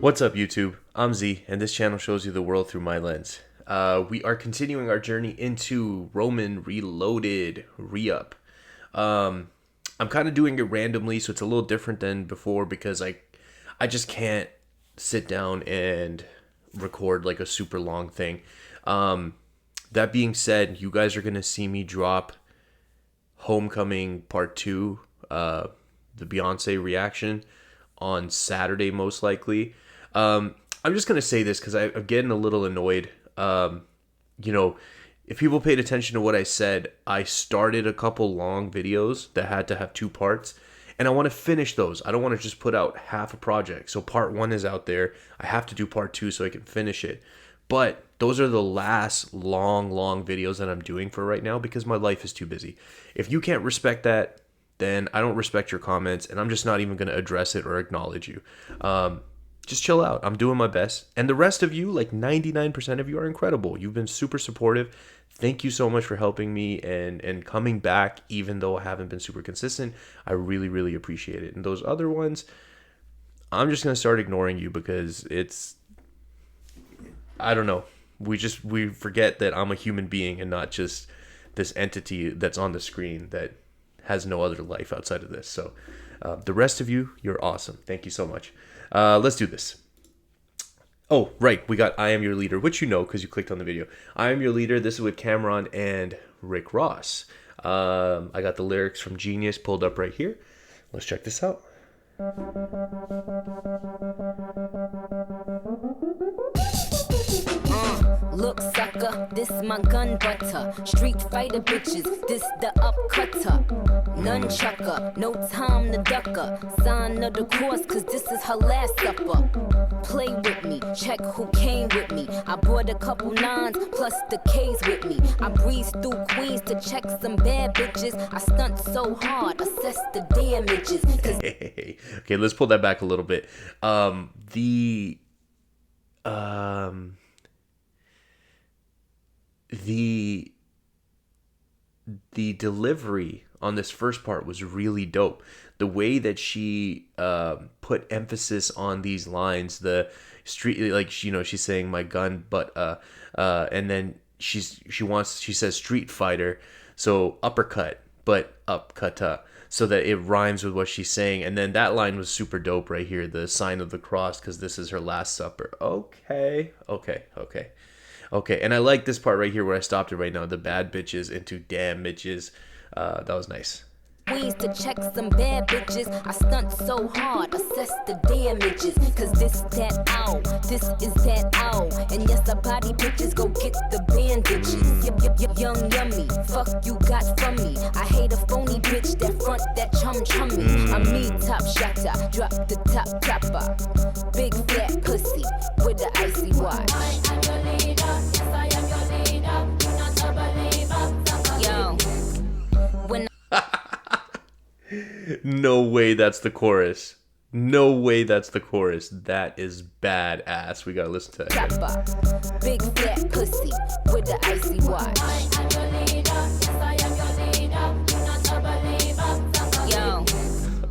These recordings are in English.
What's up, YouTube? I'm Z, and this channel shows you the world through my lens. We are continuing our journey into Roman Reloaded Re-Up. I'm kind of doing it randomly, so it's a little different than before because I just can't sit down and record like a super long thing. That being said, you guys are going to see me drop Homecoming Part 2, the Beyonce reaction, on Saturday most likely. I'm just going to say this because I'm getting a little annoyed. If people paid attention to what I said, I started a couple long videos that had to have two parts, and I want to finish those. I don't want to just put out half a project. So part 1 is out there. I have to do part 2 so I can finish it. But those are the last long videos that I'm doing for right now because my life is too busy. If you can't respect that, then I don't respect your comments, and I'm just not even going to address it or acknowledge you. Just chill out. I'm doing my best. And the rest of you, like 99% of you, are incredible. You've been super supportive. Thank you so much for helping me and coming back, even though I haven't been super consistent. I really appreciate it. And those other ones, I'm just going to start ignoring you because I don't know. We forget that I'm a human being and not just this entity that's on the screen that has no other life outside of this. So the rest of you, you're awesome. Thank you so much. Let's do this. Oh, right. We got I Am Your Leader, which you know because you clicked on the video. I Am Your Leader. This is with Cameron and Rick Ross. I got the lyrics from Genius pulled up right here. Let's check this out. Look, sucker, this my gun butter. Street fighter bitches, this the upcutter. Nunchucker, no time to ducker. Sign of the course, cause this is her last supper. Play with me, check who came with me. I brought a couple nines, plus the K's with me. I breeze through Queens to check some bad bitches. I stunt so hard, assess the damages. Okay, let's pull that back a little bit. The delivery on this first part was really dope. The way that she put emphasis on these lines, the street, like she's saying my gun, but and then she says street fighter, so uppercut, but upcutta, so that it rhymes with what she's saying. And then that line was super dope right here, the sign of the cross, because this is her last supper. Okay. And I like this part right here where I stopped it right now. The bad bitches into damn bitches. That was nice. Ways to check some bad bitches. I stunt so hard, assess the damages. Cause this that ow, this is that ow. And yes, I body bitches, go get the bandages. Young yummy, fuck you got from me. I hate a phony bitch that front that chummy. I'm me top shotter, drop the top topper. Big fat pussy with the icy watch. I am your leader, yes I am your leader. You're not a believer. Yo, when No way that's the chorus. No way that's the chorus. That is badass. We gotta listen to that. Chopper, big fat pussy with the icy watch. I am your leader, yes I am your leader. You're not a believer. Yo.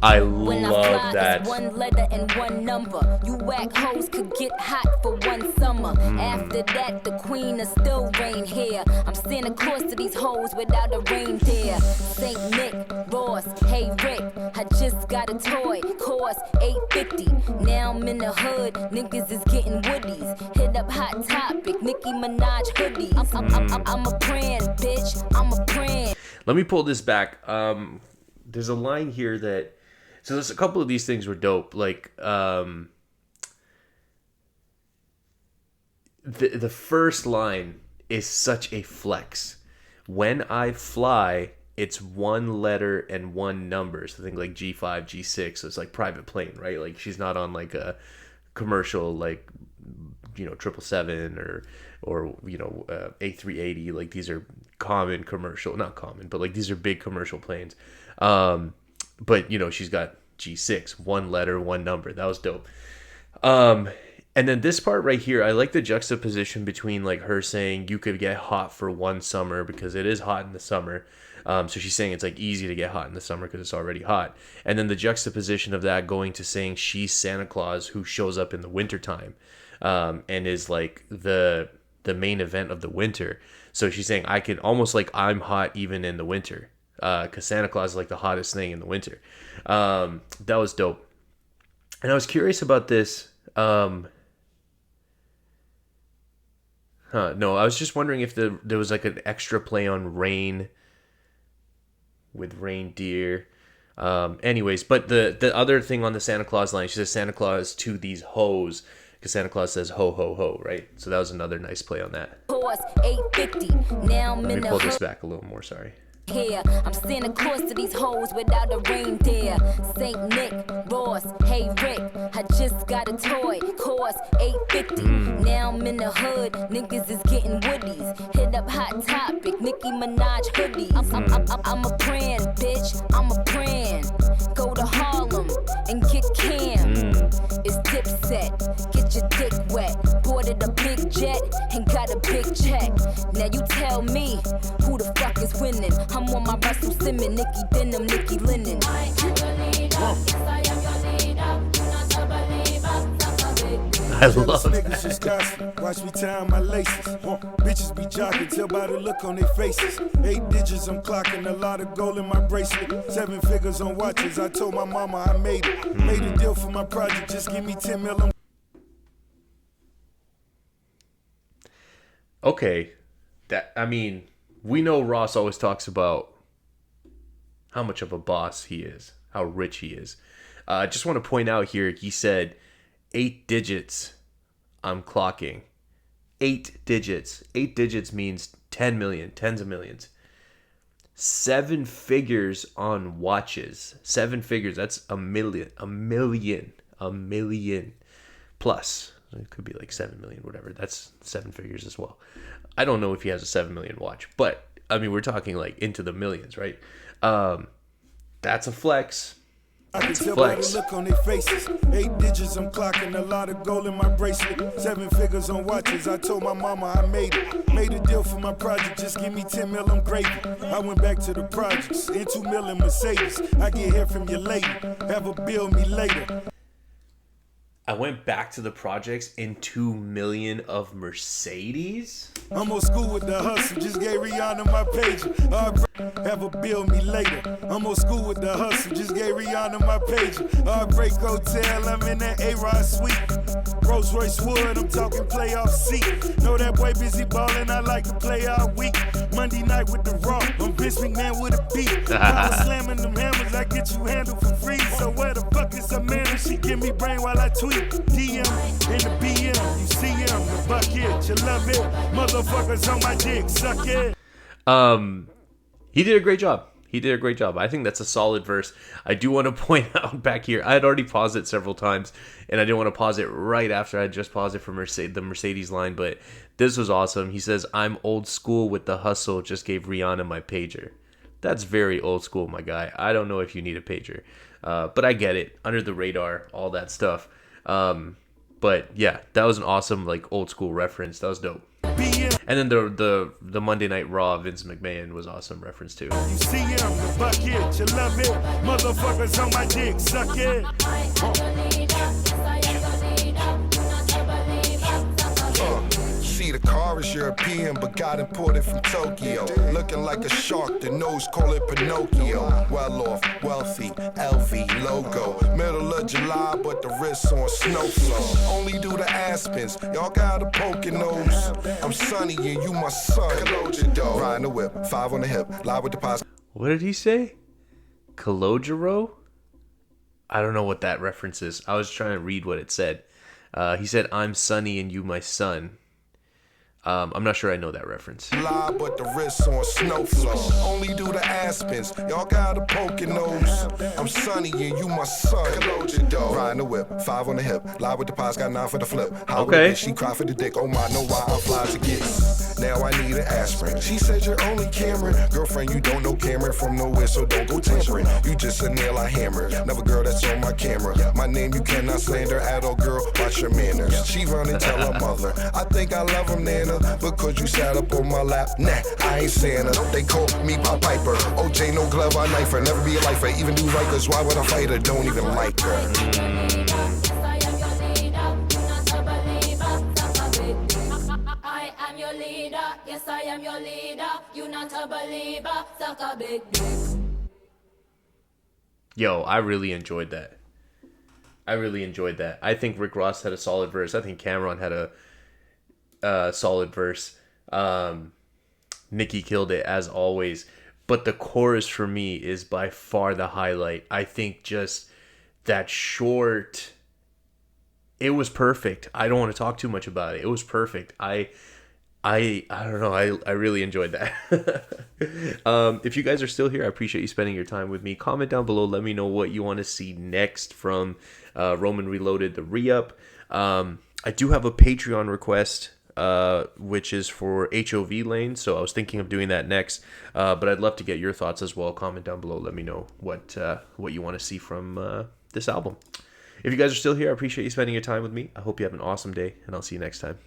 I When love I fly, that. it's one letter and one number. You whack hoes could get hot for one summer. After that, the queen will still reign here. I'm Santa Claus to these hoes without a reindeer. Saint Nick, Ross, hey Rick, I just got a toy, cost $8.50. Now I'm in the hood, niggas is getting woodies. Hit up Hot Topic, Nicki Minaj hoodies. I'm a brand, bitch, I'm a brand. Let me pull this back. There's a line here that... So there's a couple of these things were dope. Like, the first line is such a flex. When I fly, it's one letter and one number. So think like G5, G6. So it's like private plane, right? Like she's not on like a commercial, like, 777 or A380. Like these are common commercial, not common, but like these are big commercial planes. But she's got G6, one letter, one number. That was dope. And then this part right here, I like the juxtaposition between like her saying you could get hot for one summer because it is hot in the summer. So she's saying it's like easy to get hot in the summer because it's already hot. And then the juxtaposition of that going to saying she's Santa Claus who shows up in the wintertime, and is like the main event of the winter. So she's saying I can almost like I'm hot even in the winter, because Santa Claus is like the hottest thing in the winter. That was dope. And I was curious about this. No, I was just wondering if there was like an extra play on rain with reindeer. Anyways, but the other thing on the Santa Claus line, she says Santa Claus to these hoes, because Santa Claus says ho ho ho, right? So that was another nice play on that. Let me pull this back a little more, sorry. Here, I'm Santa Claus to these hoes without a reindeer. Saint Nick, Ross, hey Rick, I just got a toy, cost $8.50. Now I'm in the hood, niggas is getting woodies. Hit up Hot Topic, Nicki Minaj hoodies. I'm a brand, bitch, I'm a brand. Go to Harlem and get Cam. It's Dipset, get your dick wet. Boarded a big jet and got a big check. Now you tell me who the fuck is winning. I'm on my Russell Simmons, Nicki Denim, Nicki Linen. I am your leader, yes I am your leader. Do not believe I love that. Niggas just gossip, watch me tie my laces. Bitches be jocking, tell by the look on their faces. 8 digits, I'm clocking, a lot of gold in my bracelet. 7 figures on watches, I told my mama I made it. Made a deal for my project, just give me 10 mil. Okay, we know Ross always talks about how much of a boss he is, how rich he is. I just want to point out here, he said 8 digits I'm clocking. 8 digits. 8 digits means 10 million, tens of millions. 7 figures on watches. 7 figures, that's a million plus. It could be like 7 million, whatever. That's 7 figures as well. I don't know if he has a 7 million watch, but we're talking like into the millions, right? That's a flex. I can tell by the look on their faces. 8 digits, I'm clocking, a lot of gold in my bracelet. 7 figures on watches, I told my mama I made it. Made a deal for my project, just give me 10 mil, I'm gravy. I went back to the projects, in 2 mil in Mercedes. I get here from your lady, have her bill me later. I went back to the projects in 2 million of Mercedes. I'm old school with the hustle, just gave Rihanna my pager. Have a bill me later. I'm old school with the hustle, just gave Rihanna my pager. Heartbreak Hotel, I'm in that A-Rod suite. Rolls Royce Wood, I'm talking playoff seat. Know that boy busy ballin', I like to play all week. Monday night with the Raw, I'm Vince McMahon with a beat. Power slamming them hammers, I get you handled for free. So where the fuck is Amanda? She give me brain while I tweet. DM in the BM, you see him, the bucket, you love it. Motherfuckers on my dick, suck it. He did a great job. I think that's a solid verse. I do want to point out back here, I had already paused it several times, and I didn't want to pause it right after I just paused it for the Mercedes line, but this was awesome. He says, I'm old school with the hustle, just gave Rihanna my pager. That's very old school, my guy. I don't know if you need a pager, but I get it. Under the radar, all that stuff. But yeah, that was an awesome like old school reference. That was dope. And then the Monday Night Raw Vince McMahon was awesome reference too. You see him, the bucket, you love it. Motherfuckers on my dick, suck it. See, the car is European, but got imported from Tokyo. Looking like a shark, the nose call it Pinocchio. Well off, wealthy, LV logo. Middle of July, but the wrists on snow flow. Only do the Aspens, y'all got a poking nose. I'm Sunny and you my son. Riding the whip, 5 on the hip, live with the posse. What did he say? Calogero? I don't know what that reference is. I was trying to read what it said. He said, I'm Sunny and you my son. I'm not sure I know that reference. Lie, but the wrists on snow flow. Only do the Aspens. Y'all got a poking nose. I'm sunny and you my son. Riding the whip, 5 on the hip. Lie with the pies, got 9 for the flip. How Okay. She cry for the dick. Oh my, know why I'm fly to get. Now I need an aspirin. She said you're only Cameron. Girlfriend, you don't know Cameron from nowhere, so don't go tampering. You just a nail I hammer. Never girl that's on my camera. My name you cannot slander at all, girl. Watch your manners. She run and tell her mother. I think I love him, Nana. Because you sat up on my lap, nah, I ain't Santa. They call me Pop Piper. OJ, no glove, I knife her. Never be a lifer, even do Rikers. Why would I fight her? Don't even like her. I am your leader, yes I am your leader. You not a believer, suck a big dick. Yo, I really enjoyed that. I think Rick Ross had a solid verse. I think Cameron had a solid verse. Nicki killed it as always. But the chorus for me is by far the highlight. I think just that short, it was perfect. I don't want to talk too much about it. It was perfect. I don't know. I really enjoyed that. If you guys are still here, I appreciate you spending your time with me. Comment down below. Let me know what you want to see next from Roman Reloaded, the re-up. I do have a Patreon request, which is for HOV Lane. So I was thinking of doing that next. But I'd love to get your thoughts as well. Comment down below. Let me know what you want to see from this album. If you guys are still here, I appreciate you spending your time with me. I hope you have an awesome day, and I'll see you next time.